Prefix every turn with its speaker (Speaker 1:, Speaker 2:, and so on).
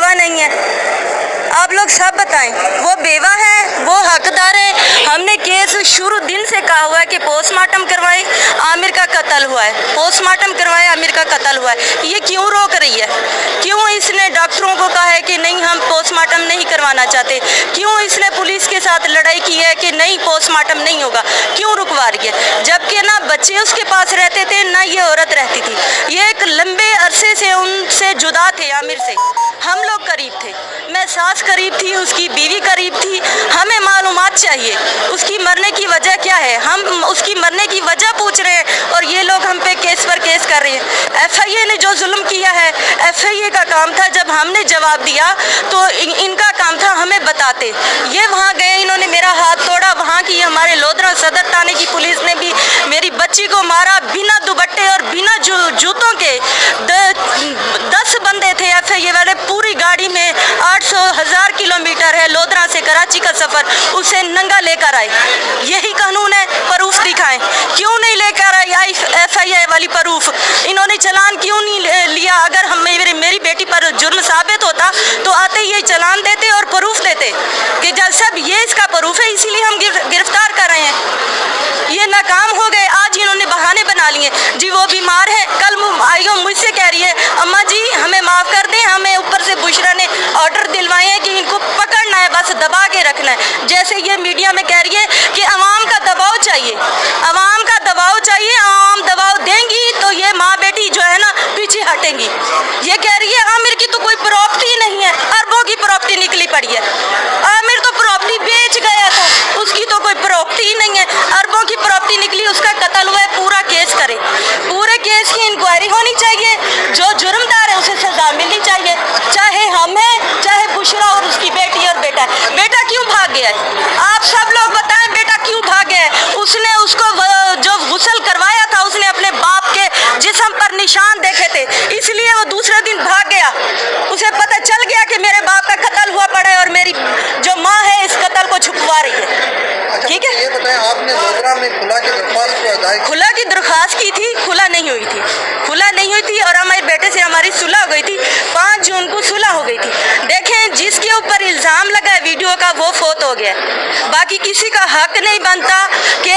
Speaker 1: बेवा नहीं है। आप लोग सब बताएं, वो बेवा है, वो हकदार है। हमने केस शुरू दिन से कहा हुआ है कि पोस्टमार्टम करवाएं, आमिर का कत्ल हुआ है, पोस्टमार्टम करवाएं, आमिर का कत्ल हुआ है। ये क्यों रोक रही है? क्यों इसने डॉक्टरों को कहा है कि नहीं हम पोस्टमार्टम नहीं करवाना चाहते? क्यों इसने पुलिस के साथ लड़ाई की है कि नहीं पोस्टमार्टम नहीं होगा? क्यों रुकवा रही है? जबकि ना बच्चे उसके पास रहते थे, ना ये औरत रहती थी। ये एक लंबे अरसे से उनसे जुदा थे, आमिर से। हम लोग करीब थे, मैं सास करीब थी, उसकी बीवी करीब थी। हमें मालूमात चाहिए उसकी मरने की वजह क्या है। हम उसकी मरने की वजह पूछ रहे हैं और ये लोग हम पे केस पर केस कर रहे हैं। एफआईए ने जो जुल्म किया है, एफआईए का काम था, जब हमने जवाब दिया तो इनका काम था हमें बताते। ये वहाँ गए, इन्होंने मेरा हाथ तोड़ा। वहाँ की हमारे लोधरा सदर थाने की पुलिस ने भी मेरी बच्ची को मारा बिना दुपट्टे और बिना जूतों के। 10 बंदे थे एफआईए वाले, पूरी गाड़ी में 800,000 किलोमीटर है लोधरा से कराची का सफर, उसे नंगा लेकर आए। यही कानून है, प्रूफ दिखाएं। क्यों नहीं लेकर आई एफआईए वाली प्रूफ? इन्होंने चालान क्यों नहीं लिया? अगर हम मेरी बेटी पर जुर्म साबित होता तो आते ये चालान देते और प्रूफ देते कि जज साहब ये इसका प्रूफ है, इसीलिए हम गिरफ्तार कर रहे हैं। ये नाकाम हो गए। आज इन्होंने बहाने बना लिए जी वो बीमार है। कल आइयो मुझसे कह रही है अम्मा जी हमें माफ़ कर दें, हमें ऊपर से बुशरा ने ऑर्डर दिलवाए हैं कि इनको पकड़ना है, बस दबा के रखना है। जैसे ये मीडिया में कह रही है कि अवाम का दबाव चाहिए, अवाम का दबाव चाहिए, अवाम दबाव देंगी तो ये माँ बेटी जो है ना पीछे हटेंगी। ये कह रही है आमिर की तो कोई प्रॉपर्टी नहीं है, अरबों की प्रॉपर्टी निकली पड़ी है। आमिर तो प्रॉपर्टी बेच गया था, उसकी तो कोई प्रॉपर्टी ही नहीं है, अरबों की प्रॉपर्टी निकली, उसका कत्ल हुआ है। पूरा केस करे, पूरे केस की इंक्वायरी होनी चाहिए, जो जुर्मदार है उसे सजा मिलनी चाहिए, चाहे हम हैं चाहे बुशरा और उसकी बेटी और बेटा है। बेटा क्यों भाग गया है? आप सब लोग बताएं बेटा क्यों भाग गया है? उसने उसको जो गुस्ल करवाया था उसने अपने बाप के जिस्म पर निशान देखे थे, इसलिए वो दूसरे दिन भाग गया। उसे पता चल गया कि मेरे बाप का कत्ल हुआ पड़ा है और मेरी जो माँ है इस कत्ल को छुपवा रही है। ठीक है,
Speaker 2: ये बताएं आपने लोधरा में खुला की दरख्वास्त को अदाई,
Speaker 1: खुला की दरख्वास्त की थी, खुला नहीं हुई थी, खुला नहीं हुई थी और हमारे बेटे से हमारी सुलह हो गई थी। 5 जून को सुलह हो गई थी। देखें जिसके ऊपर इल्ज़ाम लगा है वीडियो का वो फोत हो गया, बाकी किसी का हक नहीं बनता कि